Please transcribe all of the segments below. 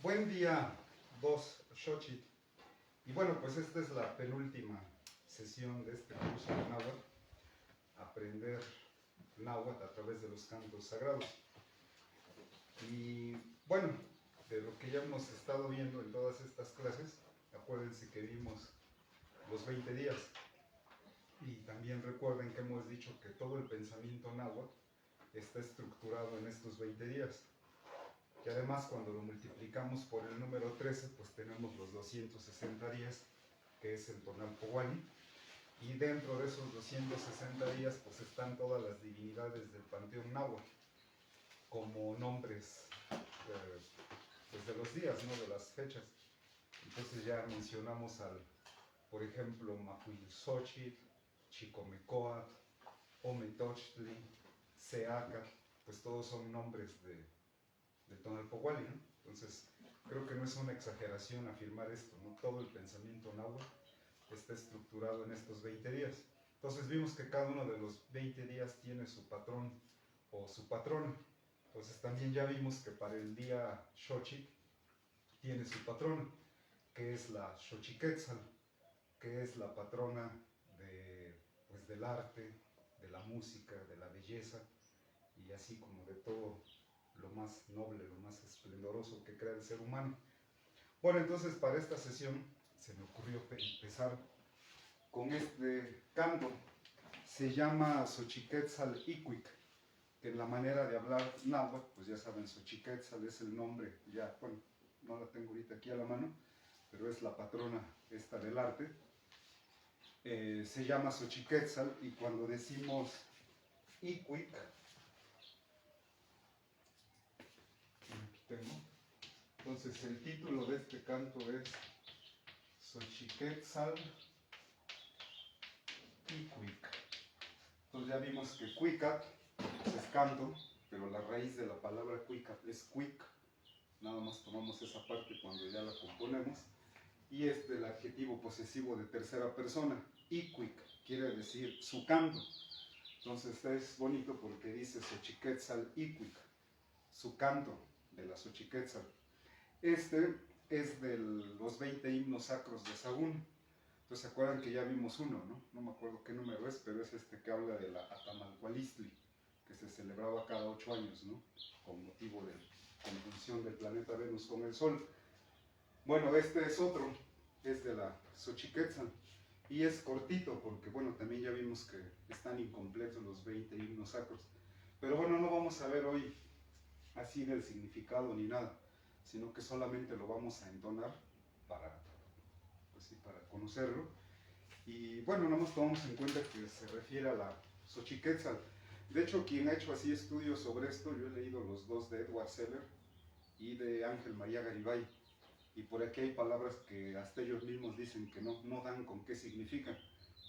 Buen día, dos Xochitl. Y bueno, pues esta es la penúltima sesión de este curso de náhuatl, aprender náhuatl a través de los cantos sagrados. Y bueno, de lo que ya hemos estado viendo en todas estas clases, acuérdense que vimos los 20 días. Y también recuerden que hemos dicho que todo el pensamiento náhuatl está estructurado en estos 20 días. Y además cuando lo multiplicamos por el número 13, pues tenemos los 260 días, que es el Tonalpohualli. Y dentro de esos 260 días, pues están todas las divinidades del panteón náhuatl, como nombres pues de los días, ¿no? De las fechas. Entonces ya mencionamos por ejemplo, Macuilxochitl, Chicomecoatl, Ometochtli, Seacatl, pues todos son nombres de Tonalpohualli, ¿no? Entonces, creo que no es una exageración afirmar esto, ¿no? Todo el pensamiento náhuatl está estructurado en estos 20 días. Entonces vimos que cada uno de los 20 días tiene su patrón o su patrona. Entonces también ya vimos que para el día Xochitl tiene su patrona, que es la Xochiquetzal, que es la patrona pues, del arte, de la música, de la belleza, y así como de todo lo más noble, lo más esplendoroso que crea el ser humano. Bueno, entonces para esta sesión se me ocurrió empezar con este canto. Se llama Xochiquetzal Icuic, que en la manera de hablar náhuatl, pues ya saben, Xochiquetzal es el nombre, ya, bueno, no la tengo ahorita aquí a la mano, pero es la patrona esta del arte. Se llama Xochiquetzal, y cuando decimos Icuic, aquí tengo, entonces el título de este canto es Xochiquetzal Icuic. Entonces ya vimos que Cuicat es canto, pero la raíz de la palabra Cuicat es quick. Nada más tomamos esa parte cuando ya la componemos. Y el adjetivo posesivo de tercera persona, Icuic, quiere decir su canto. Entonces es bonito porque dice Xochiquetzal Icuic, su canto de la Xochiquetzal. Este es de los 20 himnos sacros de Sahagún. Entonces se acuerdan que ya vimos uno, ¿no? No me acuerdo qué número es, pero es este que habla de la Atamalcualistli, que se celebraba cada 8 años, ¿no? Con motivo de la conjunción del planeta Venus con el Sol. Bueno, este es otro, es de la Xochiquetzal, y es cortito porque, bueno, también ya vimos que están incompletos los 20 himnos sacros. Pero bueno, no vamos a ver hoy así del significado ni nada, sino que solamente lo vamos a entonar para conocerlo. Y bueno, nada más tomamos en cuenta que se refiere a la Xochiquetzal. De hecho, quien ha hecho así estudios sobre esto, yo he leído los dos de Edward Seller y de Ángel María Garibay. Y por aquí hay palabras que hasta ellos mismos dicen que no dan con qué significan,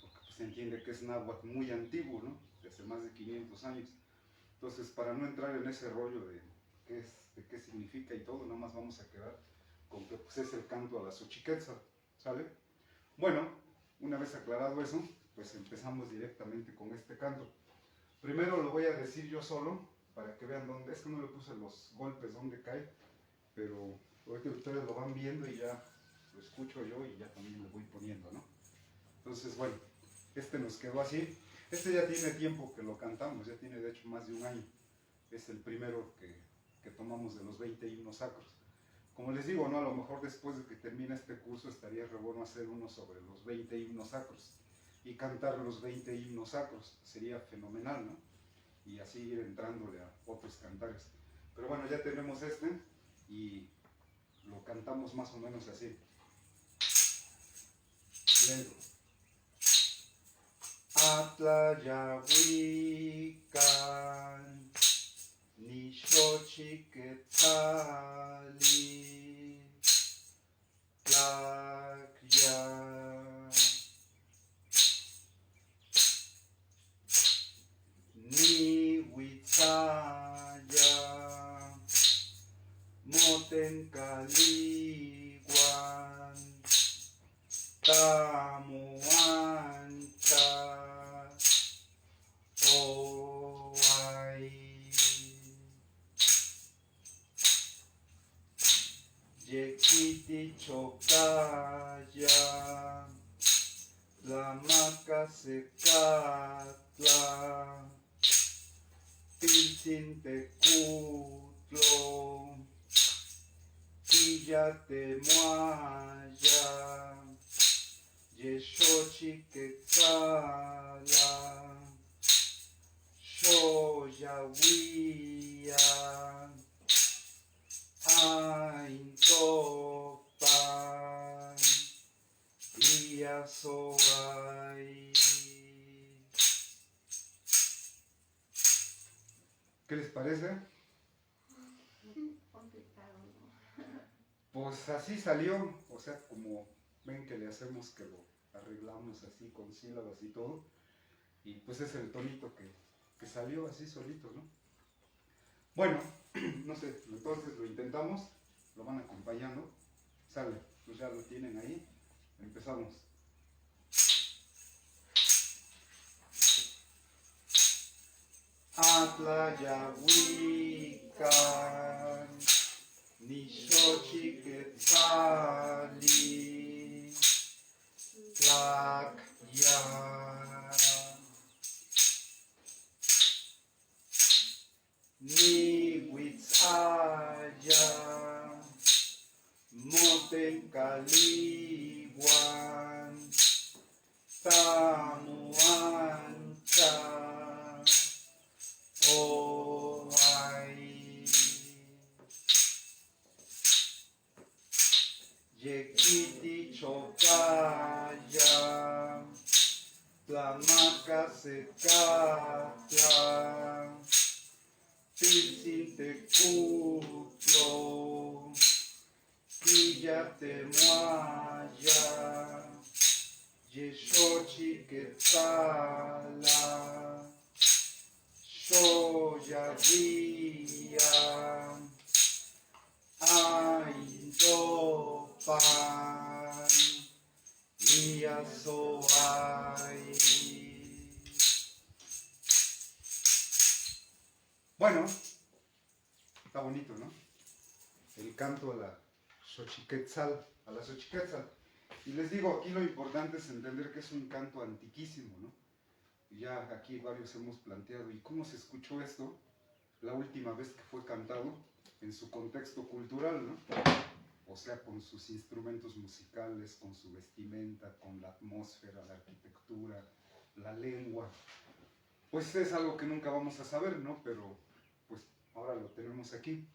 porque pues, se entiende que es náhuatl muy antiguo, ¿no? De hace más de 500 años. Entonces, para no entrar en ese rollo de qué significa y todo, nada más vamos a quedar con que pues, es el canto a la Xochiquetzal, ¿sale? Bueno, una vez aclarado eso, pues empezamos directamente con este canto. Primero lo voy a decir yo solo, para que vean dónde, es que no le puse los golpes dónde cae, pero ahorita ustedes lo van viendo y ya lo escucho yo y ya también lo voy poniendo, ¿no? Entonces, bueno, este nos quedó así. Este ya tiene tiempo que lo cantamos, ya tiene de hecho más de un año. Es el primero que tomamos de los 20 himnos sacros. Como les digo, ¿no? A lo mejor después de que termine este curso estaría re bueno hacer uno sobre los 20 himnos sacros y cantar los 20 himnos sacros. Sería fenomenal, ¿no? Y así ir entrándole a otros cantares. Pero bueno, ya tenemos este y lo cantamos más o menos así. Lento. Atlayahuican, ni Xochiquetzali, Tlacya, ni Huitzaya, Motencaliguan, Tamuancha, Oay, Yequiti chocaya, la maca secatla, piltin tecutlo, quillate muaya, yeshochi quetzala, shoyahuia, aintopan, iasoai. ¿Qué les parece? Complicado, ¿no? Pues así salió, o sea, como ven que le hacemos que lo arreglamos así con sílabas y todo, y pues es el tonito que salió así solito, ¿no? Bueno, no sé, entonces lo intentamos, lo van acompañando, sale, pues ya lo tienen ahí, empezamos. Atlayahuican, Nishochi Quetzali, Tlacya, Nihuitzaya, Motencalihuan, Tamuancha, Oay. Yequiti chocaya, tlamaca secatla, piltzin tecutlo, quillate muaya, yeshochi quetzala, shoyahuia, aintopan, iasoai. Bueno, está bonito, ¿no? El canto a la Xochiquetzal, Y les digo, aquí lo importante es entender que es un canto antiquísimo, ¿no? Y ya aquí varios hemos planteado, ¿y cómo se escuchó esto la última vez que fue cantado en su contexto cultural, ¿no? O sea, con sus instrumentos musicales, con su vestimenta, con la atmósfera, la arquitectura, la lengua. Pues es algo que nunca vamos a saber, ¿no? Pero pues ahora lo tenemos aquí.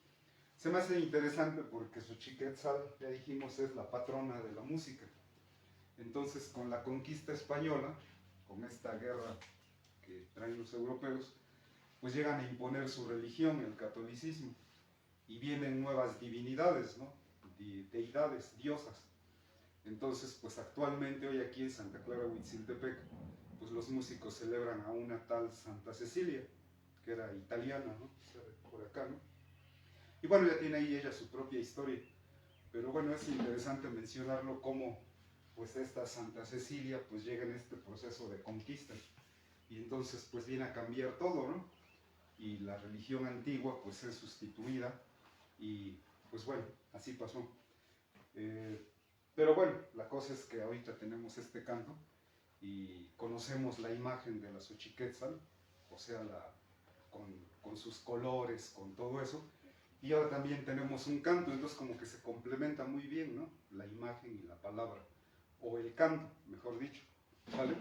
Se me hace interesante porque Xochiquetzal, ya dijimos, es la patrona de la música. Entonces, con la conquista española, con esta guerra que traen los europeos, pues llegan a imponer su religión, el catolicismo, y vienen nuevas divinidades, ¿no? Deidades, diosas. Entonces, pues actualmente hoy aquí en Santa Clara Huitziltepec, pues los músicos celebran a una tal Santa Cecilia, que era italiana, ¿no? O sea, por acá, ¿no? Y bueno, ya tiene ahí ella su propia historia. Pero bueno, es interesante mencionarlo como pues esta Santa Cecilia pues llega en este proceso de conquista. Y entonces pues viene a cambiar todo, ¿no? Y la religión antigua pues es sustituida y pues bueno, así pasó. Pero bueno, la cosa es que ahorita tenemos este canto y conocemos la imagen de la Xochiquetzal, o sea, con sus colores, con todo eso. Y ahora también tenemos un canto, entonces como que se complementa muy bien, ¿no? La imagen y la palabra, o el canto, mejor dicho, ¿vale?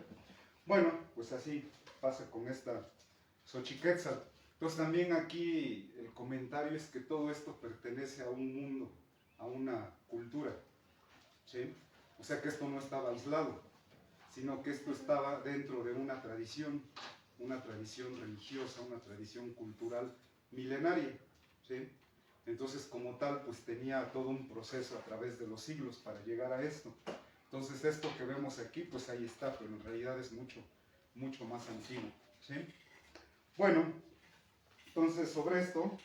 Bueno, pues así pasa con esta Xochiquetzal. Entonces también aquí el comentario es que todo esto pertenece a un mundo, a una cultura, ¿sí? O sea que esto no estaba aislado, sino que esto estaba dentro de una tradición religiosa, una tradición cultural milenaria, ¿sí? Entonces, como tal, pues tenía todo un proceso a través de los siglos para llegar a esto. Entonces, esto que vemos aquí, pues ahí está, pero en realidad es mucho, mucho más antiguo, ¿sí? Bueno, entonces sobre esto,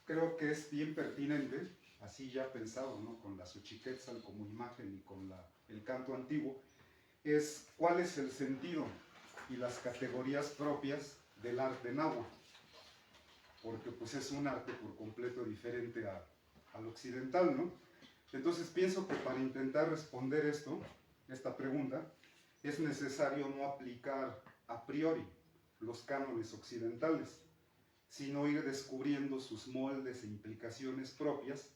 creo que es bien pertinente, así ya pensado, ¿no? Con la Xochiquetzal como imagen y con el canto antiguo, es cuál es el sentido y las categorías propias del arte náhuatl, porque pues es un arte por completo diferente al occidental, ¿no? Entonces pienso que para intentar responder esta pregunta, es necesario no aplicar a priori los cánones occidentales, sino ir descubriendo sus moldes e implicaciones propias,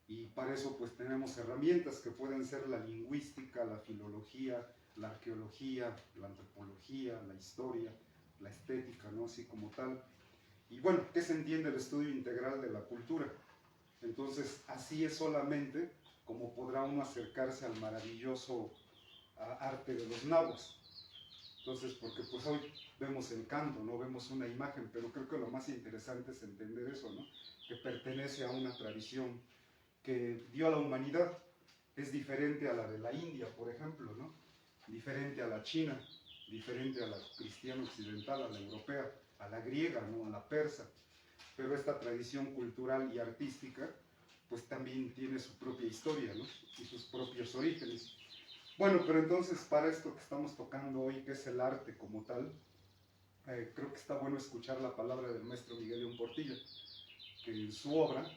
y para eso pues tenemos herramientas que pueden ser la lingüística, la filología, la arqueología, la antropología, la historia, la estética, ¿no? Así como tal. Y bueno, ¿qué se entiende el estudio integral de la cultura? Entonces, así es solamente como podrá uno acercarse al maravilloso arte de los nahuas. Entonces, porque pues hoy vemos el canto, no vemos una imagen, pero creo que lo más interesante es entender eso, ¿no? Que pertenece a una tradición que dio a la humanidad, es diferente a la de la India, por ejemplo, ¿no? Diferente a la China, diferente a la cristiana occidental, a la europea, a la griega, ¿no? A la persa. Pero esta tradición cultural y artística, pues también tiene su propia historia, ¿no? Y sus propios orígenes. Bueno, pero entonces para esto que estamos tocando hoy, que es el arte como tal, creo que está bueno escuchar la palabra del maestro Miguel León Portilla, que en su obra,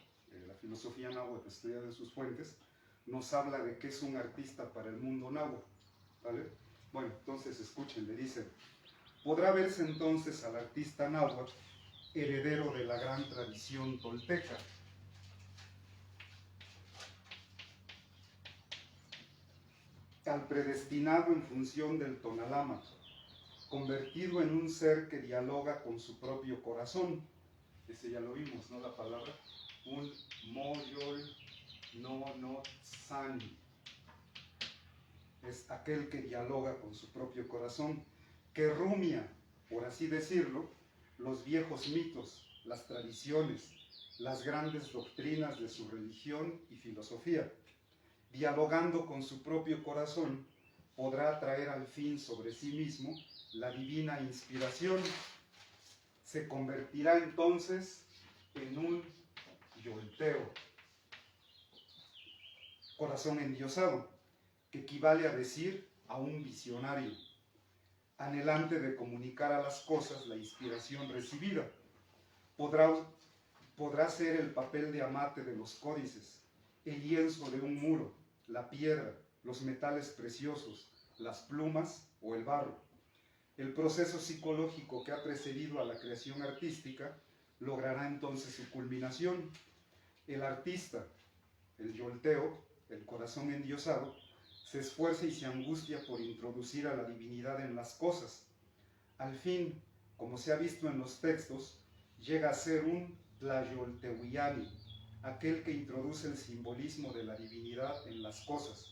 La filosofía náhuatl estudiada en sus fuentes, nos habla de qué es un artista para el mundo náhuatl, ¿vale? Bueno, entonces escuchen, le dice: podrá verse entonces al artista náhuatl heredero de la gran tradición tolteca, al predestinado en función del tonalámatl, convertido en un ser que dialoga con su propio corazón. Ese ya lo vimos, ¿no? La palabra, un moyol no sani, es aquel que dialoga con su propio corazón, que rumia, por así decirlo, los viejos mitos, las tradiciones, las grandes doctrinas de su religión y filosofía. Dialogando con su propio corazón, podrá traer al fin sobre sí mismo la divina inspiración. Se convertirá entonces en un yolteo, corazón endiosado, que equivale a decir a un visionario, anhelante de comunicar a las cosas la inspiración recibida. Podrá ser el papel de amate de los códices, el lienzo de un muro, la piedra, los metales preciosos, las plumas o el barro. El proceso psicológico que ha precedido a la creación artística logrará entonces su culminación. El artista, el yolteo, el corazón endiosado, se esfuerza y se angustia por introducir a la divinidad en las cosas. Al fin, como se ha visto en los textos, llega a ser un tlayoltehuiani, aquel que introduce el simbolismo de la divinidad en las cosas,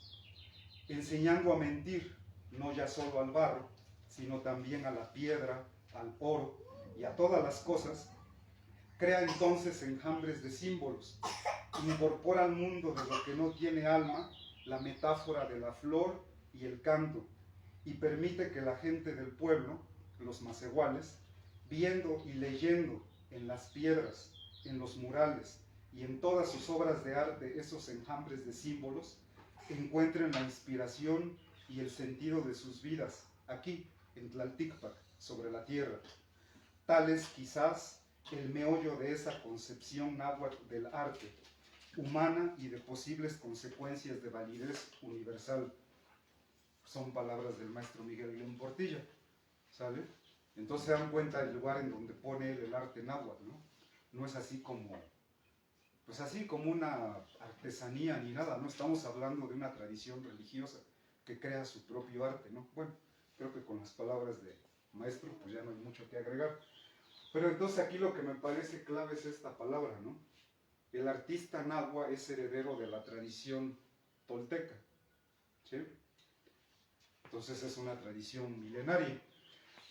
enseñando a mentir, no ya solo al barro, sino también a la piedra, al oro y a todas las cosas. Crea entonces enjambres de símbolos, incorpora al mundo de lo que no tiene alma la metáfora de la flor y el canto, y permite que la gente del pueblo, los macehuales, viendo y leyendo en las piedras, en los murales y en todas sus obras de arte esos enjambres de símbolos, encuentren la inspiración y el sentido de sus vidas aquí en Tlalticpac, sobre la tierra. Tal es quizás el meollo de esa concepción náhuatl del arte, humana y de posibles consecuencias de validez universal. Son palabras del maestro Miguel León Portilla, ¿sale? Entonces se dan cuenta del lugar en donde pone él el arte náhuatl, ¿no? No es así como, pues así como una artesanía ni nada, no estamos hablando de una tradición religiosa que crea su propio arte, ¿no? Bueno, creo que con las palabras de maestro pues ya no hay mucho que agregar. Pero entonces aquí lo que me parece clave es esta palabra, ¿no? El artista náhuatl es heredero de la tradición tolteca, ¿sí? Entonces es una tradición milenaria.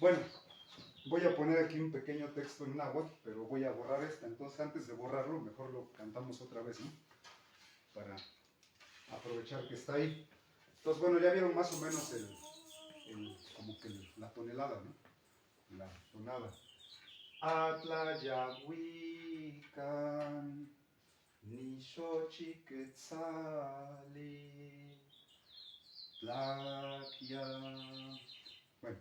Bueno, voy a poner aquí un pequeño texto en náhuatl, pero voy a borrar esta. Entonces antes de borrarlo, mejor lo cantamos otra vez, ¿no? Para aprovechar que está ahí. Entonces, bueno, ya vieron más o menos como que la tonelada, ¿no? La tonada. Atlayahuican, Nishochiquetzali, Tlaquia. Bueno,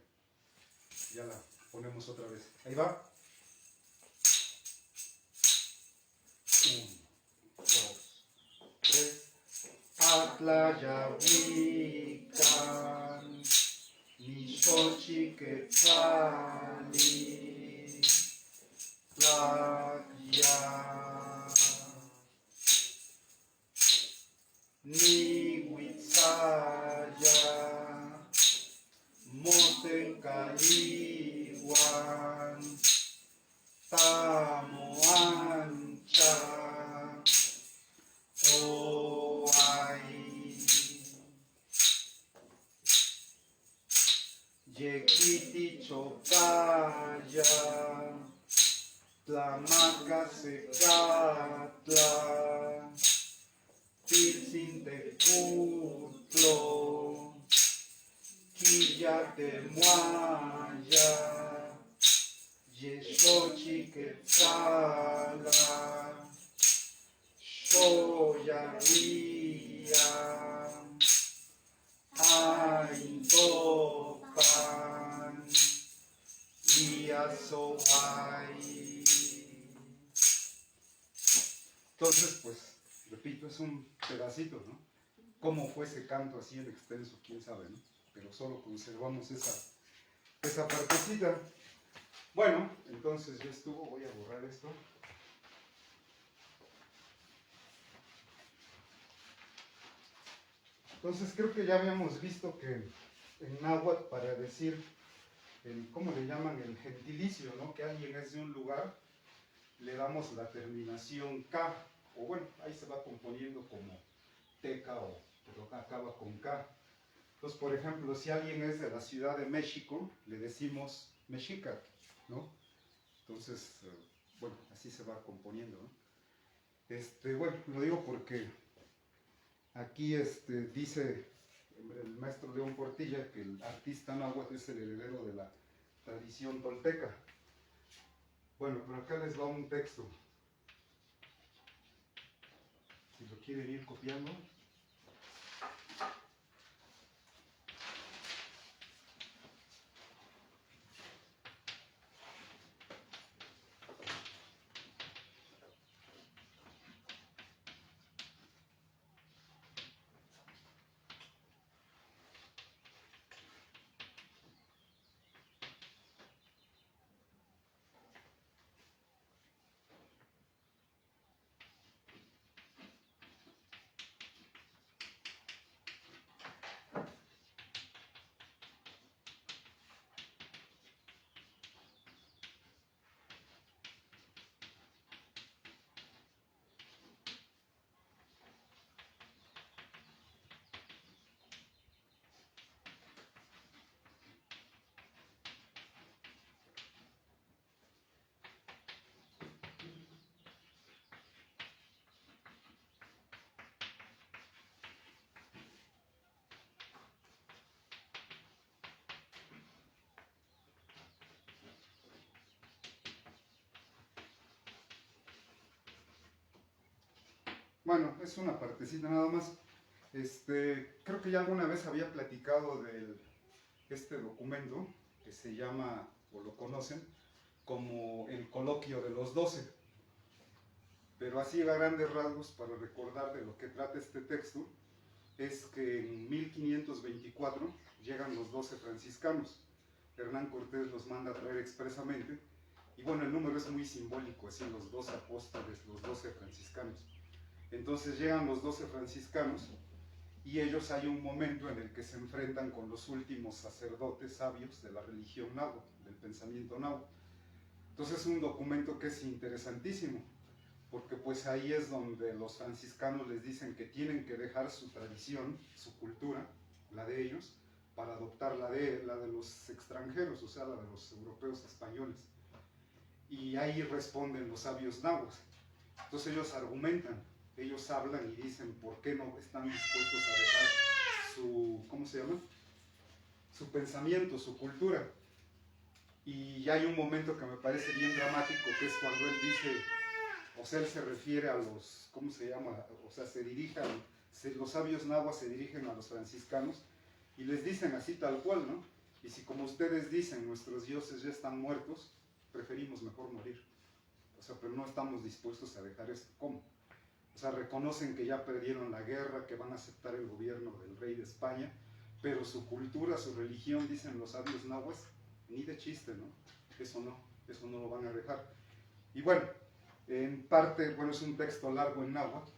ya la ponemos otra vez. Ahí va. 1, 2, 3, Atlayahuican, Nixochiquetzali, Tlacya, Nihuitzaya, Motencalihuan, Tamoancha, Oay, Yequiti Chocaya, Tlamaca Secatla, Pilsintecutlo, Quillatemuaya, Yexochiquetzala, Xoyahuia, Aintopan, Iasoay. Entonces, pues, repito, es un pedacito, ¿no? Cómo fue ese canto así en extenso, quién sabe, ¿no? Pero solo conservamos esa partecita. Bueno, entonces ya estuvo, voy a borrar esto. Entonces creo que ya habíamos visto que en náhuatl para decir, ¿cómo le llaman? El gentilicio, ¿no? Que alguien es de un lugar, le damos la terminación K, o bueno, ahí se va componiendo como teca, pero acaba con K. Entonces, por ejemplo, si alguien es de la Ciudad de México, le decimos mexica, ¿no? Entonces, bueno, así se va componiendo, ¿no? Bueno, lo digo porque aquí dice el maestro León Portilla que el artista náhuatl es el heredero de la tradición tolteca. Bueno, pero acá les va un texto. Si lo quieren ir copiando. Bueno, es una partecita nada más. Creo que ya alguna vez había platicado de este documento que se llama, o lo conocen, como el Coloquio de los 12. Pero así a grandes rasgos, para recordar de lo que trata este texto, es que en 1524 llegan los 12 franciscanos. Hernán Cortés los manda a traer expresamente. Y bueno, el número es muy simbólico, así los 12 apóstoles, los 12 franciscanos. Entonces llegan los 12 franciscanos y ellos hay un momento en el que se enfrentan con los últimos sacerdotes sabios de la religión náhuatl, del pensamiento náhuatl. Entonces es un documento que es interesantísimo, porque pues ahí es donde los franciscanos les dicen que tienen que dejar su tradición, su cultura, la de ellos, para adoptar la de los extranjeros, o sea, la de los europeos españoles. Y ahí responden los sabios náhuatl. Entonces ellos argumentan, ellos hablan y dicen por qué no están dispuestos a dejar su, ¿cómo se llama? Su pensamiento, su cultura. Y ya hay un momento que me parece bien dramático, que es cuando él dice, o sea, él se refiere a los, ¿cómo se llama? O sea, los sabios nahuas se dirigen a los franciscanos y les dicen así tal cual, ¿no? Y si como ustedes dicen, nuestros dioses ya están muertos, preferimos mejor morir. O sea, pero no estamos dispuestos a dejar esto. ¿Cómo? O sea, reconocen que ya perdieron la guerra, que van a aceptar el gobierno del rey de España, pero su cultura, su religión, dicen los sabios nahuas, ni de chiste, ¿no? Eso no lo van a dejar. Y bueno, en parte, bueno, es un texto largo en náhuatl,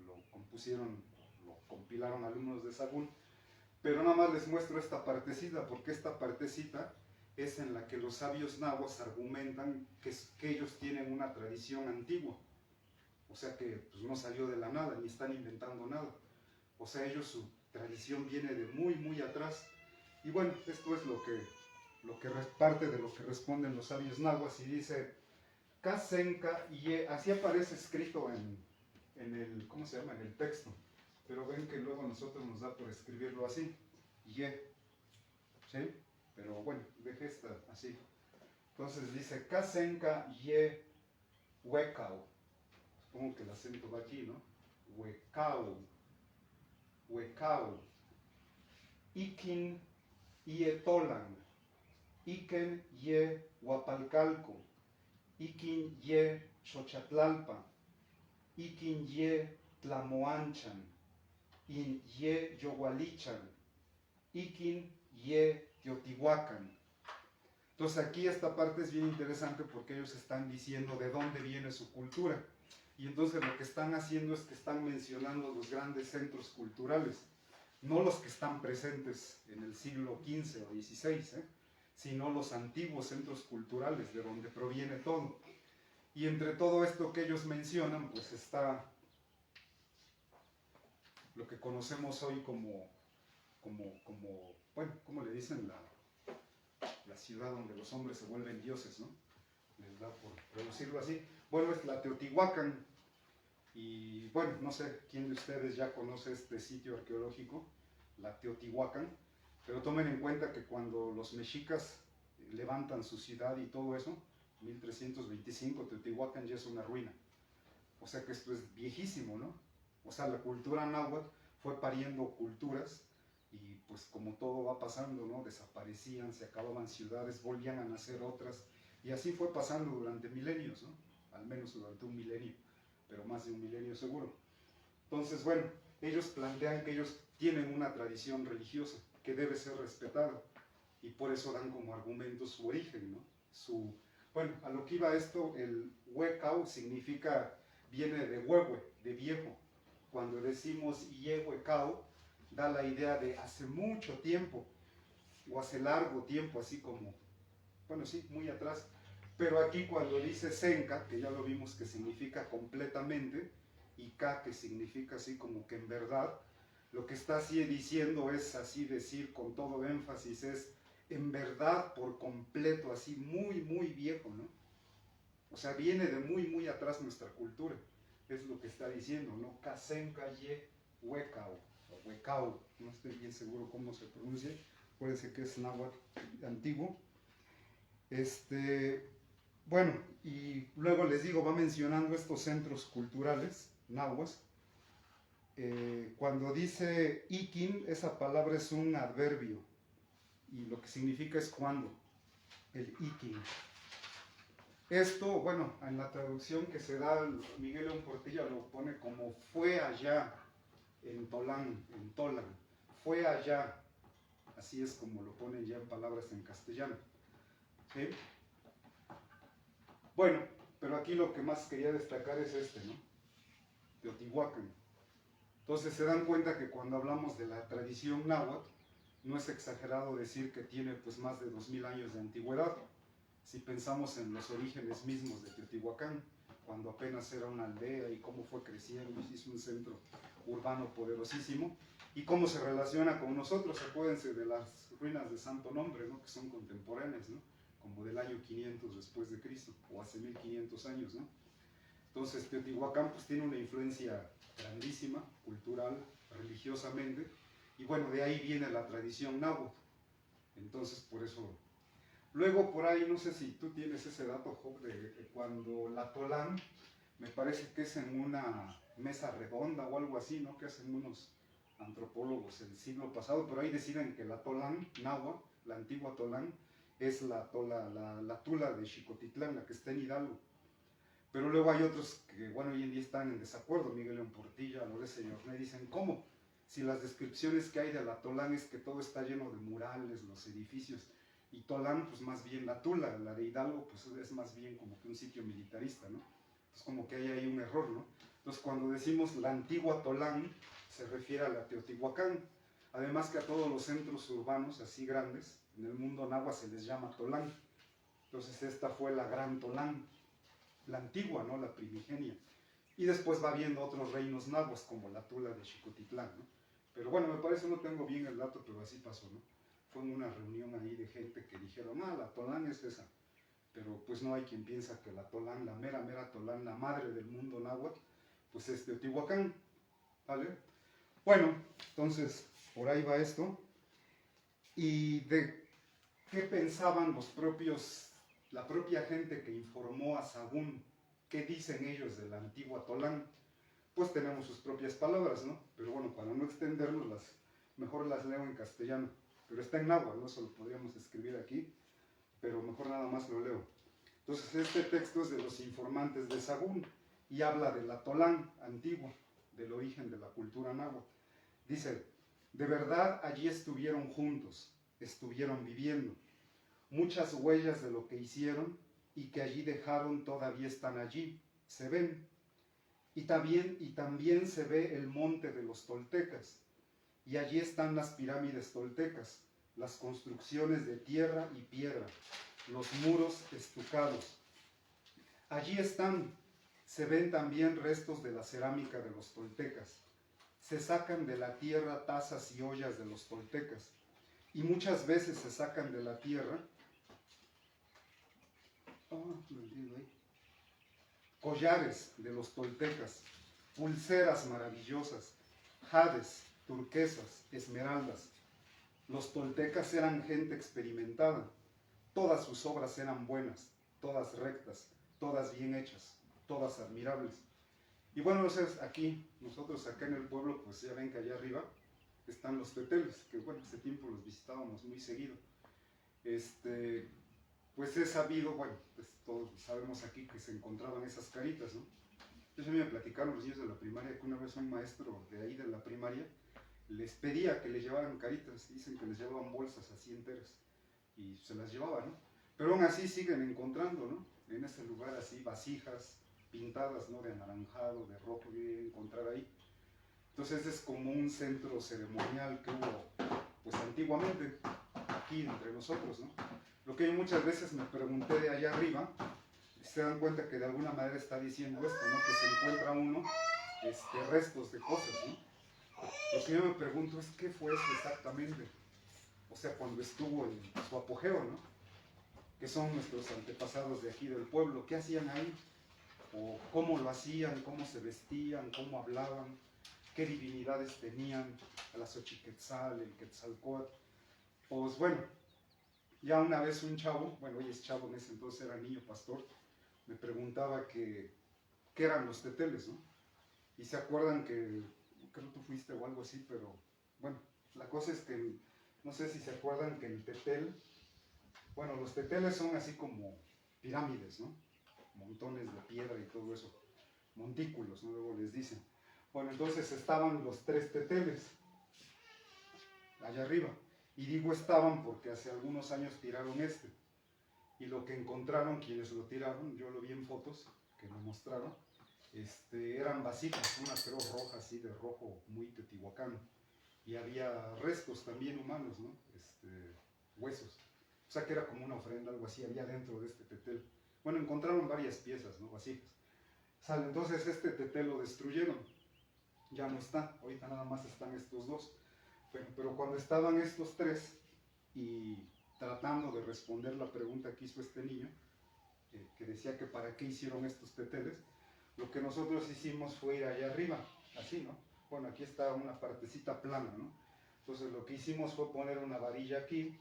lo compilaron alumnos de Sagún, pero nada más les muestro esta partecita, porque esta partecita es en la que los sabios nahuas argumentan que ellos tienen una tradición antigua. O sea que pues, no salió de la nada, ni están inventando nada. O sea, ellos, su tradición viene de muy, muy atrás. Y bueno, esto es parte de lo que responden los sabios nahuas. Y dice, Kasenka Ye, así aparece escrito en el, ¿cómo se llama? En el texto. Pero ven que luego a nosotros nos da por escribirlo así. Ye. ¿Sí? Pero bueno, deje esta así. Entonces dice, Kasenka Ye Wekao. Supongo que el acento va aquí, ¿no? Wekao. Wekao. Ikin Ye Tolan. Iken Ye Huapalcalco. Ikin Ye Xochitlalpa. Ikin Ye Tlamoanchan. In Ye Yogualichan. Ikin Ye Teotihuacan. Entonces aquí esta parte es bien interesante porque ellos están diciendo de dónde viene su cultura. Y entonces lo que están haciendo es que están mencionando los grandes centros culturales, no los que están presentes en el siglo XV o XVI, sino los antiguos centros culturales de donde proviene todo. Y entre todo esto que ellos mencionan, pues está lo que conocemos hoy como bueno, ¿cómo le dicen? La ciudad donde los hombres se vuelven dioses, ¿no? Les da por traducirlo así. Bueno, es la Teotihuacán. Y bueno, no sé quién de ustedes ya conoce este sitio arqueológico, la Teotihuacán, pero tomen en cuenta que cuando los mexicas levantan su ciudad y todo eso, 1325, Teotihuacán ya es una ruina. O sea que esto es viejísimo, ¿no? O sea, la cultura náhuatl fue pariendo culturas y pues como todo va pasando, ¿no? Desaparecían, se acababan ciudades, volvían a nacer otras y así fue pasando durante milenios, ¿no? Al menos durante un milenio, pero más de un milenio seguro. Entonces, bueno, ellos plantean que ellos tienen una tradición religiosa que debe ser respetada y por eso dan como argumento su origen, ¿no? Bueno, a lo que iba esto, el huecao viene de huehue, de viejo. Cuando decimos yehuecao, da la idea de hace mucho tiempo, o hace largo tiempo, así como, bueno, sí, muy atrás. Pero aquí cuando dice senka, que ya lo vimos que significa completamente, y ka, que significa así como que en verdad, lo que está así diciendo es así decir con todo énfasis, es en verdad por completo, así muy, muy viejo, ¿no? O sea, viene de muy, muy atrás nuestra cultura. Es lo que está diciendo, ¿no? Kasenka ye huecao, o huecao, no estoy bien seguro cómo se pronuncia, acuérdense que es náhuatl antiguo. Bueno, y luego les digo, va mencionando estos centros culturales nahuas. Cuando dice ikin, esa palabra es un adverbio, y lo que significa es cuando, el ikin. Esto, bueno, en la traducción que se da, Miguel León Portilla lo pone como fue allá en Tolan, fue allá, así es como lo ponen ya en palabras en castellano. ¿Sí? Bueno, pero aquí lo que más quería destacar es ¿no? Teotihuacán. Entonces se dan cuenta que cuando hablamos de la tradición náhuatl, no es exagerado decir que tiene pues más de 2000 años de antigüedad. Si pensamos en los orígenes mismos de Teotihuacán, cuando apenas era una aldea y cómo fue creciendo y hizo un centro urbano poderosísimo, y cómo se relaciona con nosotros, acuérdense de las ruinas de Santo Nombre, ¿no? Que son contemporáneas, ¿no? Como del año 500 después de Cristo, o hace 1500 años, ¿no? Entonces Teotihuacán pues tiene una influencia grandísima, cultural, religiosamente, y bueno, de ahí viene la tradición náhuatl. Entonces por eso... Luego por ahí, no sé si tú tienes ese dato, Job, de cuando la Tolán, me parece que es en una mesa redonda o algo así, ¿no? Que hacen unos antropólogos el siglo pasado, pero ahí deciden que la Tolán, náhuatl, la antigua Tolán, es la tula de Xicotitlán, la que está en Hidalgo. Pero luego hay otros que, bueno, hoy en día están en desacuerdo. Miguel León Portilla, Lorenzo Yorné, dicen, ¿cómo? Si las descripciones que hay de la Tolán es que todo está lleno de murales, los edificios, y Tolán, pues más bien la Tula, la de Hidalgo, pues es más bien como que un sitio militarista, ¿no? Entonces como que hay ahí un error, ¿no? Entonces cuando decimos la antigua Tolán, se refiere a la Teotihuacán. Además que a todos los centros urbanos así grandes, en el mundo náhuatl se les llama Tolán. Entonces esta fue la gran Tolán, la antigua, ¿no? La primigenia. Y después va viendo otros reinos náhuatl como la Tula de Xicotitlán, ¿no? Pero bueno, me parece, no tengo bien el dato, pero así pasó, ¿no? Fue en una reunión ahí de gente que dijeron, ah, la Tolán es esa. Pero pues no hay quien piensa que la Tolán, la mera, mera Tolán, la madre del mundo náhuatl, pues es Teotihuacán, ¿vale? Bueno, entonces, por ahí va esto. ¿Y de qué pensaban la propia gente que informó a Sagún? ¿Qué dicen ellos de la antigua Tolán? Pues tenemos sus propias palabras, ¿no? Pero bueno, para no extendernos, mejor las leo en castellano. Pero está en náhuatl, ¿no? Eso lo podríamos escribir aquí, pero mejor nada más lo leo. Entonces, este texto es de los informantes de Sagún y habla de la Tolán antigua, del origen de la cultura náhuatl. Dice, de verdad allí estuvieron juntos, estuvieron viviendo. Muchas huellas de lo que hicieron y que allí dejaron todavía están allí, se ven. Y también se ve el monte de los toltecas. Y allí están las pirámides toltecas, las construcciones de tierra y piedra, los muros estucados. Allí se ven también restos de la cerámica de los toltecas. Se sacan de la tierra tazas y ollas de los toltecas. Y muchas veces se sacan de la tierra collares de los toltecas, pulseras maravillosas, jades, turquesas, esmeraldas. Los toltecas eran gente experimentada. Todas sus obras eran buenas, todas rectas, todas bien hechas, todas admirables. Y bueno, nosotros acá en el pueblo, pues ya ven que allá arriba están los teteles, que bueno, hace tiempo los visitábamos muy seguido. Pues he sabido, bueno, pues todos sabemos aquí que se encontraban esas caritas, ¿no? Entonces a mí me platicaron los niños de la primaria que una vez un maestro de ahí de la primaria les pedía que les llevaran caritas, dicen que les llevaban bolsas así enteras, y se las llevaban, ¿no? Pero aún así siguen encontrando, ¿no? En ese lugar así, vasijas pintadas, ¿no? De anaranjado, de rojo, que encontrar ahí. Entonces es como un centro ceremonial que hubo, pues antiguamente, aquí entre nosotros, ¿no? Lo que yo muchas veces me pregunté de allá arriba, se dan cuenta que de alguna manera está diciendo esto, ¿no? Que se encuentra uno restos de cosas, ¿no? Lo que yo me pregunto es qué fue eso exactamente, o sea, cuando estuvo en su apogeo, ¿no? Que son nuestros antepasados de aquí del pueblo, ¿qué hacían ahí? O cómo lo hacían, cómo se vestían, cómo hablaban, qué divinidades tenían, la Xochiquetzal, el Quetzalcóatl. Pues bueno, ya una vez un chavo, bueno, hoy es chavo, en ese entonces era niño pastor, me preguntaba qué eran los teteles, ¿no? Y se acuerdan que, creo que tú fuiste o algo así, pero bueno, la cosa es que, no sé si se acuerdan que el tetel, bueno, los teteles son así como pirámides, ¿no? Montones de piedra y todo eso, montículos, ¿no? Luego les dicen. Bueno, entonces estaban los tres teteles, allá arriba. Y digo estaban porque hace algunos años tiraron y lo que encontraron quienes lo tiraron, yo lo vi en fotos que me mostraron, eran vasijas, una creo roja así, de rojo muy teotihuacano, y había restos también humanos, ¿no? Huesos, o sea que era como una ofrenda, algo así, había dentro de este tetel. Bueno, encontraron varias piezas, ¿no? Vasijas. Sale, entonces este tetel lo destruyeron, ya no está, ahorita nada más están estos dos. Pero cuando estaban estos tres y tratando de responder la pregunta que hizo este niño, que decía que para qué hicieron estos teteles, lo que nosotros hicimos fue ir allá arriba, así, ¿no? Bueno, aquí está una partecita plana, ¿no? Entonces lo que hicimos fue poner una varilla aquí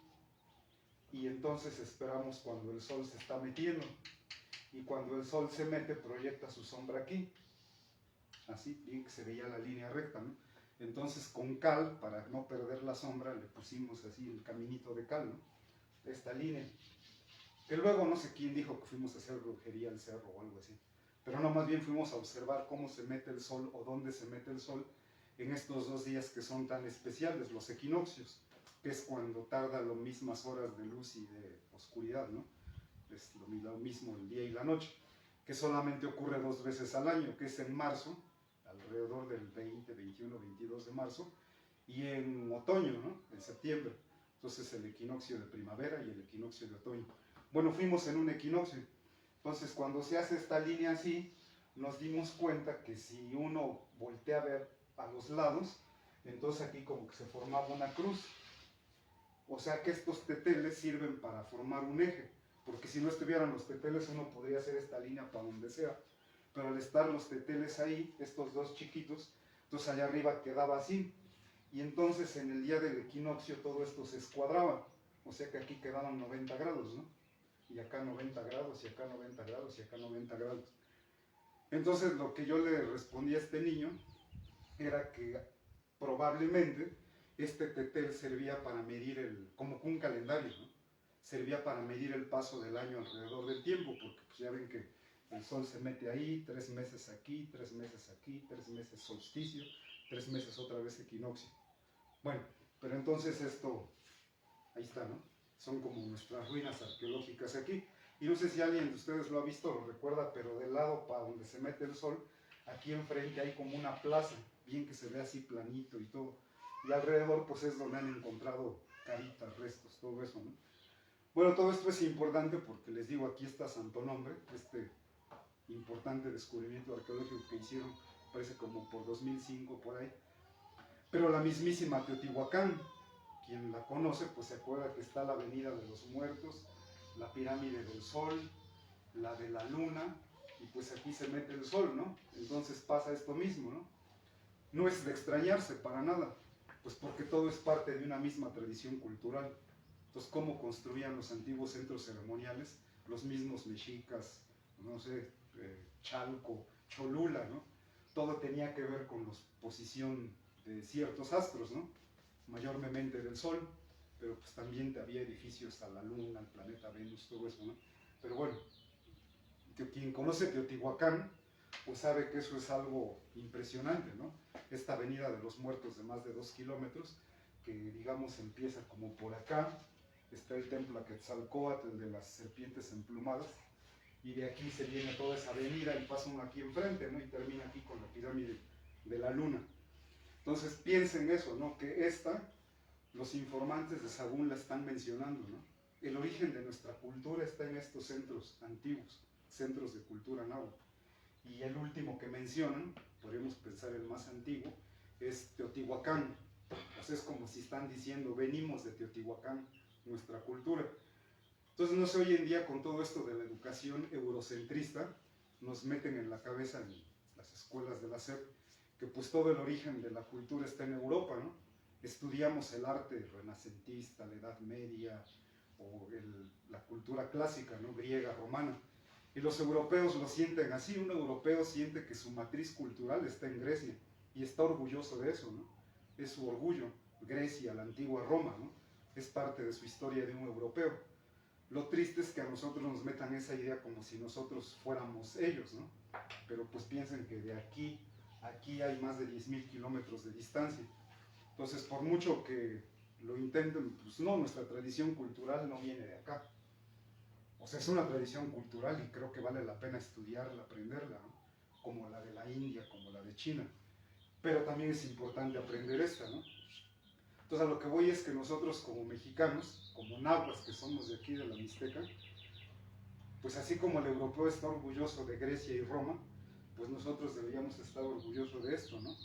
y entonces esperamos cuando el sol se está metiendo y cuando el sol se mete proyecta su sombra aquí, así, bien que se veía la línea recta, ¿no? Entonces con cal, para no perder la sombra, le pusimos así el caminito de cal, ¿no? Esta línea. Que luego no sé quién dijo que fuimos a hacer brujería al cerro o algo así. pero no, más bien fuimos a observar cómo se mete el sol o dónde se mete el sol en estos 2 días que son tan especiales, los equinoccios, que es cuando tarda las mismas horas de luz y de oscuridad, ¿no? Es lo mismo el día y la noche, que solamente ocurre 2 veces al año, que es en marzo, alrededor del 20, 21, 22 de marzo, y en otoño, ¿no? En septiembre. Entonces el equinoccio de primavera y el equinoccio de otoño. Bueno, fuimos en un equinoccio. Entonces cuando se hace esta línea así, nos dimos cuenta que si uno voltea a ver a los lados, entonces aquí como que se formaba una cruz. O sea que estos teteles sirven para formar un eje, porque si no estuvieran los teteles uno podría hacer esta línea para donde sea. Pero al estar los teteles ahí, estos dos chiquitos, entonces allá arriba quedaba así. Y entonces en el día del equinoccio todo esto se escuadraba. O sea que aquí quedaban 90 grados, ¿no? Y acá 90 grados, y acá 90 grados, y acá 90 grados. Entonces lo que yo le respondí a este niño era que probablemente este tetel servía para medir como un calendario, ¿no? Servía para medir el paso del año alrededor del tiempo, porque pues ya ven que el sol se mete ahí, 3 meses aquí, 3 meses aquí, 3 meses solsticio, 3 meses otra vez equinoccio. Bueno, pero entonces esto, ahí está, ¿no? Son como nuestras ruinas arqueológicas aquí. Y no sé si alguien de ustedes lo ha visto o lo recuerda, pero del lado para donde se mete el sol, aquí enfrente hay como una plaza, bien que se ve así planito y todo. Y alrededor pues es donde han encontrado caritas, restos, todo eso, ¿no? Bueno, todo esto es importante porque les digo, aquí está Santo Nombre, este importante descubrimiento arqueológico que hicieron, parece como por 2005 por ahí. Pero la mismísima Teotihuacán, quien la conoce, pues se acuerda que está la Avenida de los Muertos, la Pirámide del Sol, la de la Luna, y pues aquí se mete el sol, ¿no? Entonces pasa esto mismo, ¿no? No es de extrañarse para nada, pues porque todo es parte de una misma tradición cultural. Entonces, ¿cómo construían los antiguos centros ceremoniales? Los mismos mexicas, no sé, Chalco, Cholula, ¿no? Todo tenía que ver con la posición de ciertos astros, ¿no? Mayormente del Sol, pero pues también había edificios a la Luna, al planeta Venus, todo eso, ¿no? Pero bueno, quien conoce Teotihuacán, pues sabe que eso es algo impresionante, ¿no? Esta avenida de los muertos de más de 2 kilómetros, que digamos empieza como por acá, está el templo a Quetzalcóatl, el de las serpientes emplumadas, y de aquí se viene toda esa avenida y pasa uno aquí enfrente, ¿no? Y termina aquí con la pirámide de la Luna. Entonces piensen eso, ¿no? Que los informantes de Sagún la están mencionando, ¿no? El origen de nuestra cultura está en estos centros antiguos, centros de cultura náhuatl. Y el último que mencionan, podríamos pensar el más antiguo, es Teotihuacán. O sea, es como si están diciendo, venimos de Teotihuacán, nuestra cultura. Entonces, no sé, hoy en día con todo esto de la educación eurocentrista, nos meten en la cabeza en las escuelas de la SEP, que pues todo el origen de la cultura está en Europa, ¿no? Estudiamos el arte renacentista, la Edad Media, o la cultura clásica, ¿no? Griega, romana. Y los europeos lo sienten así, un europeo siente que su matriz cultural está en Grecia, y está orgulloso de eso, ¿no? Es su orgullo, Grecia, la antigua Roma, ¿no? Es parte de su historia de un europeo. Lo triste es que a nosotros nos metan esa idea como si nosotros fuéramos ellos, ¿no? Pero pues piensen que de aquí hay más de 10.000 kilómetros de distancia. Entonces, por mucho que lo intenten, pues no, nuestra tradición cultural no viene de acá. O sea, es una tradición cultural y creo que vale la pena estudiarla, aprenderla, ¿no? Como la de la India, como la de China. Pero también es importante aprender esta, ¿no? Entonces, a lo que voy es que nosotros como mexicanos, como nahuas que somos de aquí de la Mixteca, pues así como el europeo está orgulloso de Grecia y Roma, pues nosotros deberíamos estar orgullosos de esto, ¿no?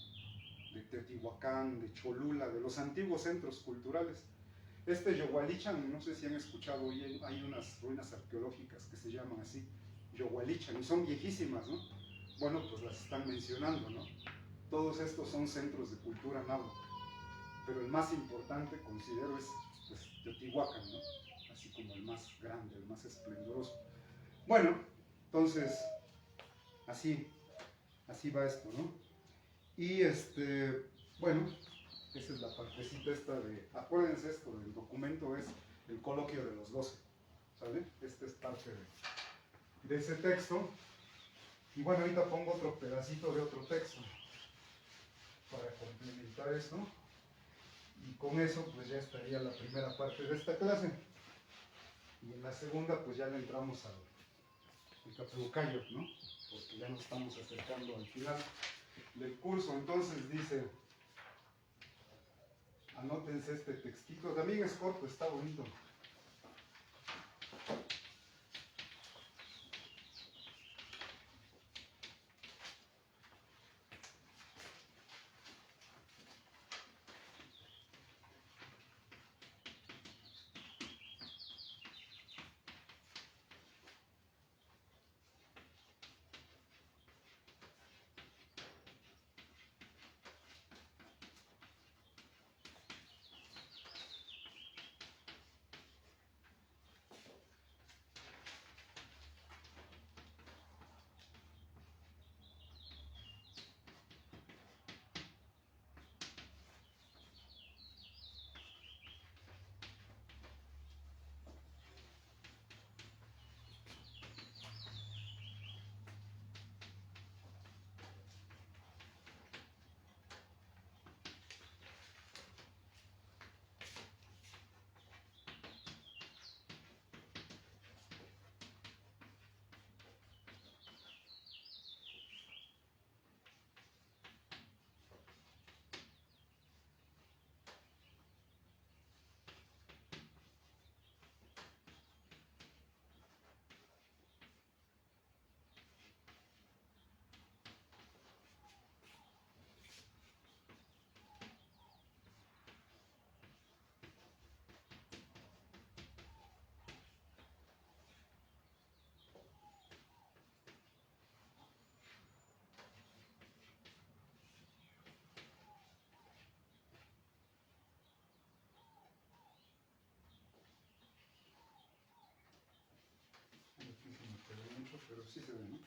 De Teotihuacán, de Cholula, de los antiguos centros culturales. Yohualichan, no sé si han escuchado, hay unas ruinas arqueológicas que se llaman así, Yohualichan, y son viejísimas, ¿no? Bueno, pues las están mencionando, ¿no? Todos estos son centros de cultura náhuatl, pero el más importante, considero, es pues, Teotihuacán, ¿no? Así como el más grande, el más esplendoroso. Bueno, entonces, así va esto, ¿no? Y bueno, esa es la partecita esta de, acuérdense esto, del documento es el coloquio de los 12, ¿sale? Esta es parte de ese texto. Y bueno, ahorita pongo otro pedacito de otro texto para complementar esto. Y con eso pues ya estaría la primera parte de esta clase. Y en la segunda pues ya le entramos al Caplucayo, ¿no? Porque ya nos estamos acercando al final del curso. Entonces dice, anótense este textito. También es corto, está bonito. Aquí se me pegó mucho, pero sí se ve, ¿no?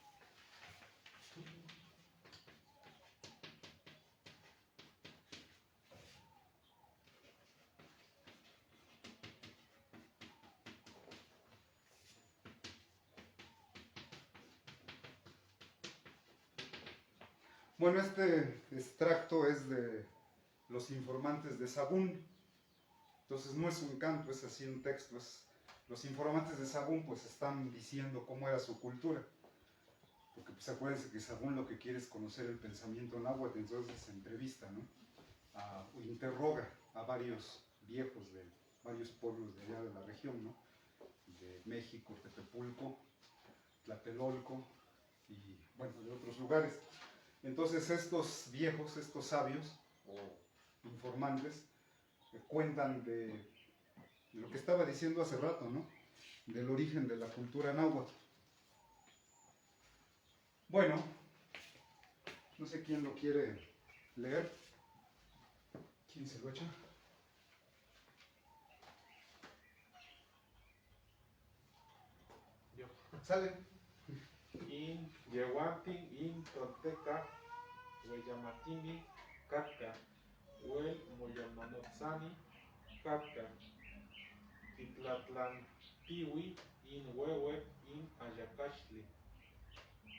Bueno, este extracto es de Los informantes de Sagún. Entonces no es un canto, es así un texto. Los informantes de Sagún pues están diciendo cómo era su cultura. Porque pues acuérdense que Sagún lo que quiere es conocer el pensamiento náhuatl, entonces se entrevista, ¿no? O interroga a varios viejos de varios pueblos de allá de la región, ¿no? De México, Tepepulco, Tlatelolco y bueno, de otros lugares. Entonces estos viejos, estos sabios o informantes, cuentan de lo que estaba diciendo hace rato, ¿no? Del origen de la cultura náhuatl. Bueno, no sé quién lo quiere leer. ¿Quién se lo echa? Yo. Sale. In Yehuantin, in Tonteca, Hueyamatini, Katka, Huel Moyamanotzani, Katka, Titlatlantiwi, in Huehue, in Ayacashli,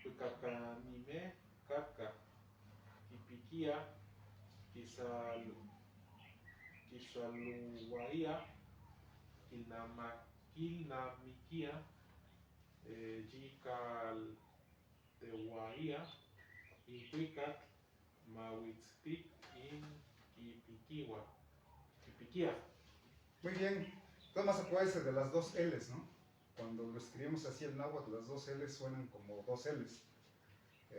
Huicacanime, Katka, Kipiquia, Kisaluaia, Kilnamiquia, Jikal Tehuaia, Incuicac, Mahuitzpic, Kipiquia. Muy bien. Nada más acuérdense de las dos L's, ¿no? Cuando lo escribimos así en náhuatl, las dos L's suenan como dos L's.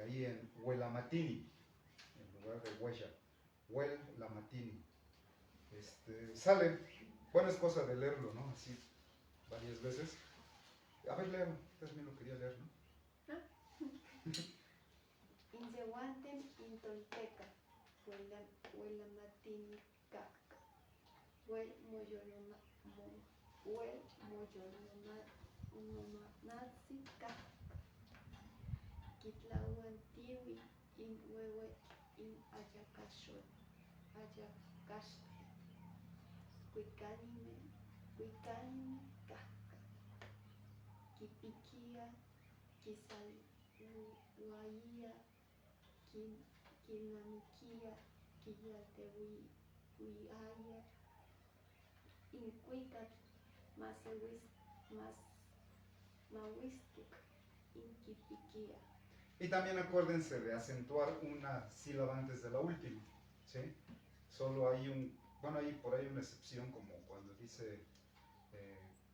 Ahí en Huelamatini, en lugar de Huella. Huelamatini. Sale. Bueno, es cosa de leerlo, ¿no? Así varias veces. A ver, léelo. Usted también lo quería leer, ¿no? Inzehuantem intolteca, huelamatinicaca, huel moyonomazica, kitlahuantiwi, in huehue, in ayacashtle, cuicanime caca, kipiquia, Guaía, Kinamiquía, Quillatehuiaya, Incuicat, Mahuistic, Inquipiquía. Y también acuérdense de acentuar una sílaba antes de la última, ¿sí? Solo hay bueno, hay por ahí una excepción, como cuando dice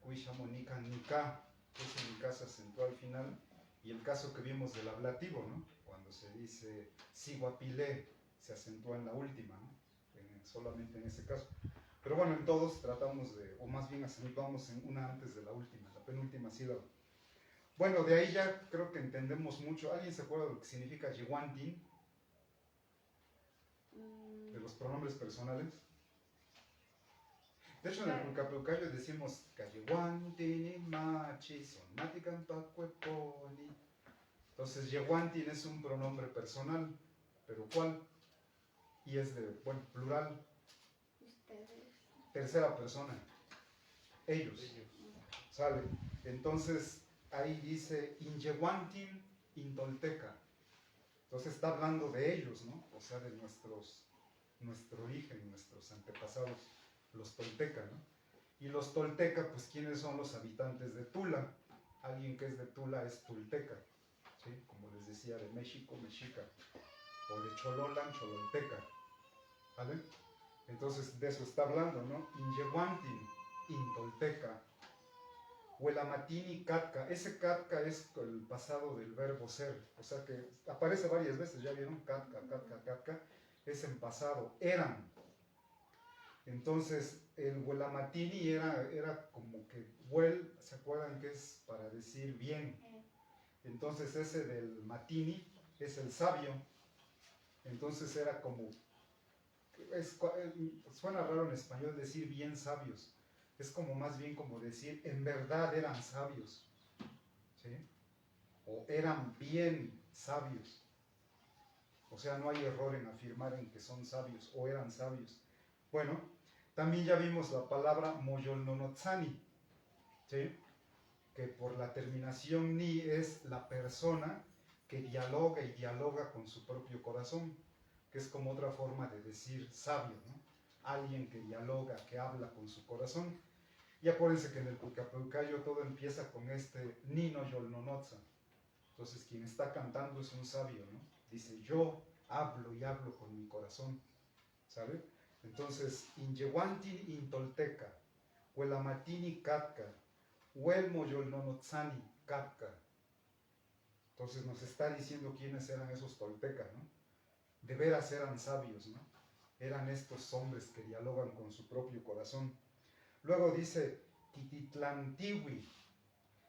Cuishamonica Nika, ese Nika se acentúa al final, y el caso que vimos del ablativo, ¿no? Cuando se dice Siguapilé, se acentúa en la última, ¿no? Solamente en ese caso. Pero bueno, en todos tratamos o más bien acentuamos en una antes de la última, la penúltima sílaba. Bueno, de ahí ya creo que entendemos mucho. ¿Alguien se acuerda de lo que significa Yehuantin? De los pronombres personales. De hecho, en el Pulcapeucayo decimos Yehuantin, machi, sonmatican pacueponi. Entonces, Yehuantin es un pronombre personal, pero ¿cuál? Y es bueno, plural. Ustedes. Tercera persona. Ellos. ¿Sale? Entonces, ahí dice Inyehuantin Intolteca. Entonces está hablando de ellos, ¿no? O sea, de nuestro origen, nuestros antepasados, los tolteca, ¿no? Y los tolteca, pues, ¿quiénes son los habitantes de Tula? Alguien que es de Tula es tolteca, ¿sí? Como les decía, de México, mexica, o de Chololan, chololteca, ¿vale? Entonces, de eso está hablando, ¿no? Inyehuantin Intolteca. Huelamatini Katka. Ese Katka es el pasado del verbo ser, o sea que aparece varias veces, ya vieron, Katka, Katka, Katka, es en pasado, eran. Entonces, el Huelamatini era como que Huel, ¿se acuerdan que es para decir bien? Entonces, ese del Matini es el sabio. Entonces, era como, suena raro en español decir bien sabios. Es como más bien como decir, en verdad eran sabios, ¿sí? O eran bien sabios. O sea, no hay error en afirmar en que son sabios o eran sabios. Bueno, también ya vimos la palabra moyolnonotzani, ¿sí? Que por la terminación ni es la persona que dialoga y dialoga con su propio corazón, que es como otra forma de decir sabio, ¿no? Alguien que dialoga, que habla con su corazón. Y acuérdense que en el Pulcapeucayo todo empieza con este Nino Yolnonotza. Entonces quien está cantando es un sabio, ¿no? Dice, yo hablo y hablo con mi corazón, ¿sabe? Entonces, Inyehuantin Intolteca, Huelamatini Katka, Huelmo Yolnonotzani Katka. Entonces nos está diciendo quiénes eran esos toltecas, ¿no? De veras eran sabios, ¿no? Eran estos hombres que dialogan con su propio corazón. Luego dice, Tititlantiwi,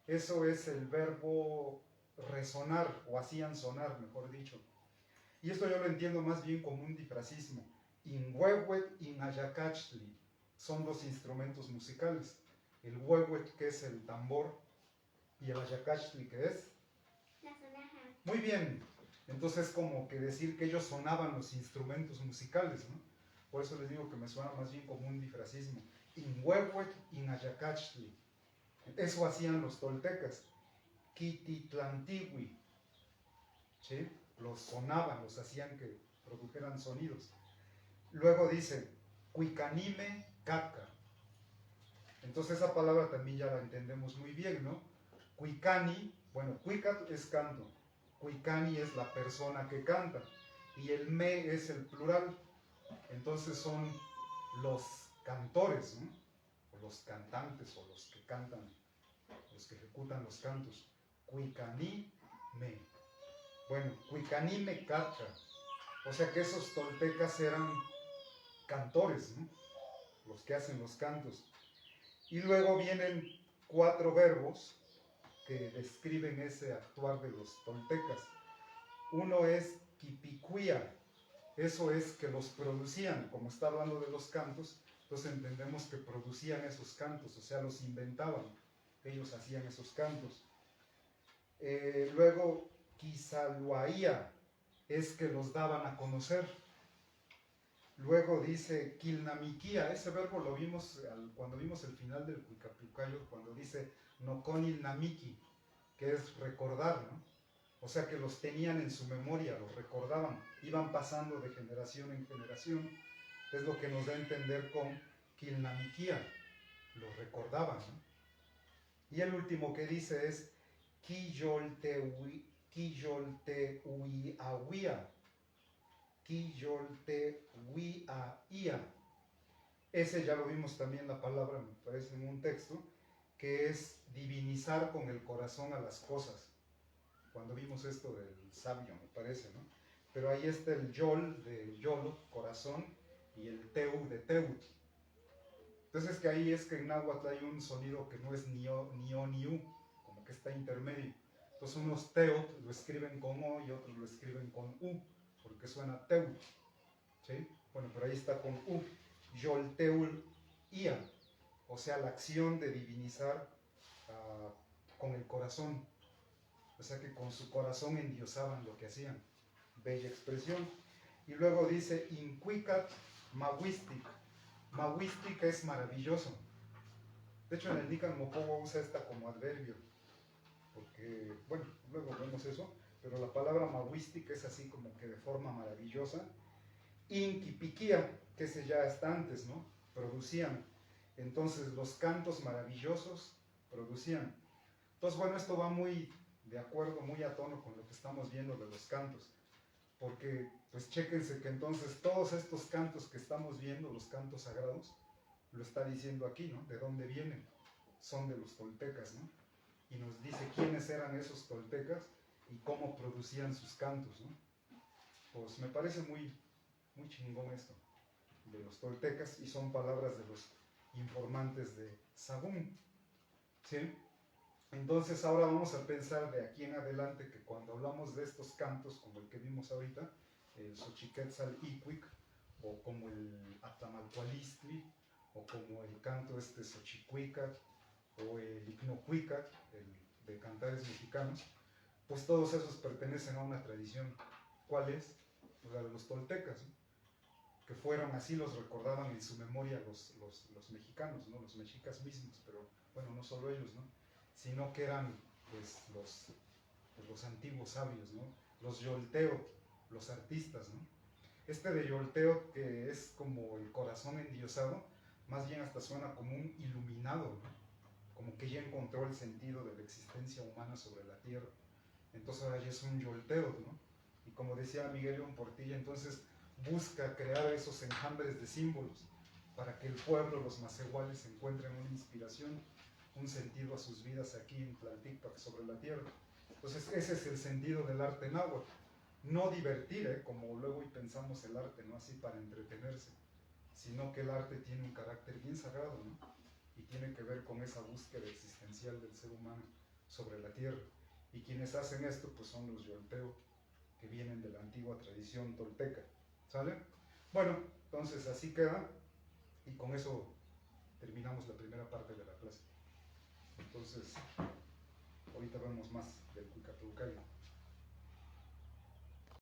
eso es el verbo resonar, o hacían sonar, mejor dicho. Y esto yo lo entiendo más bien como un difracismo. Inhuehuet y Ayacachli son dos instrumentos musicales. El huehuet, que es el tambor, y el Ayacachli, que es la sonaja. Muy bien. Entonces, como que decir que ellos sonaban los instrumentos musicales, ¿no? Por eso les digo que me suena más bien como un difracismo. Inhuehuet y Ayacachli. Eso hacían los toltecas. Quititlantigui. ¿Sí? Los sonaban, los hacían que produjeran sonidos. Luego dice, Cuicanime Caca. Entonces esa palabra también ya la entendemos muy bien, ¿no? Cuicani, bueno, Cuicat es canto. Cuicani es la persona que canta. Y el me es el plural. Entonces son los cantores, ¿no? O los cantantes, o los que cantan, los que ejecutan los cantos. Cuicani me. Bueno, Cuicani me cacha. O sea que esos toltecas eran cantores, ¿no? Los que hacen los cantos. Y luego vienen 4 verbos que describen ese actuar de los toltecas. Uno es quipicuía, eso es que los producían, como está hablando de los cantos, entonces entendemos que producían esos cantos, o sea, los inventaban, ellos hacían esos cantos. Luego, quisaluaía, es que los daban a conocer. Luego dice quilnamiquía, ese verbo lo vimos cuando vimos el final del Cuicapeucayo, cuando dice noconilnamiki, que es recordar, ¿no? O sea que los tenían en su memoria, los recordaban, iban pasando de generación en generación. Es lo que nos da a entender con Kilnamiquía, los recordaban, ¿no? Y el último que dice es Quiyolteuiawia. Quiyolteuiaia. Ese ya lo vimos también la palabra, me parece, en un texto, que es divinizar con el corazón a las cosas. Cuando vimos esto del sabio, me parece, ¿no? Pero ahí está el yol de yolo, corazón, y el teu de teut. Entonces que ahí es que en náhuatl hay un sonido que no es ni o ni u, como que está intermedio. Entonces unos teot lo escriben con o y otros lo escriben con u, porque suena teut. ¿Sí? Bueno, pero ahí está con u. Yolteul ia, o sea, la acción de divinizar con el corazón. O sea que con su corazón endiosaban lo que hacían. Bella expresión. Y luego dice, inquicat mawistic. Mawistic es maravilloso. De hecho, en el Nican Mopowa usa esta como adverbio. Porque, bueno, luego vemos eso. Pero la palabra mawistic es así como que de forma maravillosa. Inquipiquía, que ese ya está antes, ¿no? Producían. Entonces, los cantos maravillosos producían. Entonces, bueno, esto va muy de acuerdo, muy a tono con lo que estamos viendo de los cantos. Porque, pues, chéquense que entonces todos estos cantos que estamos viendo, los cantos sagrados, lo está diciendo aquí, ¿no? ¿De dónde vienen? Son de los toltecas, ¿no? Y nos dice quiénes eran esos toltecas y cómo producían sus cantos, ¿no? Pues me parece muy chingón esto, de los toltecas, y son palabras de los informantes de Sagún, ¿sí? Entonces ahora vamos a pensar de aquí en adelante que cuando hablamos de estos cantos, como el que vimos ahorita, el Xochiquetzal Iquic, o como el Atamalcualistli, o como el canto Xochicuicat, o el Icnocuicat, el de cantares mexicanos, pues todos esos pertenecen a una tradición. ¿Cuál es? Pues la de los toltecas, ¿no? Que fueron así, los recordaban en su memoria los mexicanos, ¿no? Los mexicas mismos, pero bueno, no solo ellos, ¿no? Sino que eran pues los antiguos sabios, ¿no? Los yolteot, los artistas, ¿no? Este de yolteot, que es como el corazón endiosado, más bien hasta suena como un iluminado, ¿no? Como que ya encontró el sentido de la existencia humana sobre la tierra. Entonces ahora ya es un yolteot, ¿no? Y como decía Miguel León Portilla, entonces busca crear esos enjambres de símbolos para que el pueblo, los macehuales, encuentren una inspiración, un sentido a sus vidas aquí en Tlalticpac, sobre la tierra. Entonces ese es el sentido del arte náhuatl. No divertir, como luego hoy pensamos el arte, no así para entretenerse, sino que el arte tiene un carácter bien sagrado, ¿no? Y tiene que ver con esa búsqueda existencial del ser humano sobre la tierra. Y quienes hacen esto pues son los yolteo, que vienen de la antigua tradición tolteca. ¿Sale? Bueno, entonces así queda, y con eso terminamos la primera parte de la clase. Entonces, ahorita vemos más del Cuicapeucayo.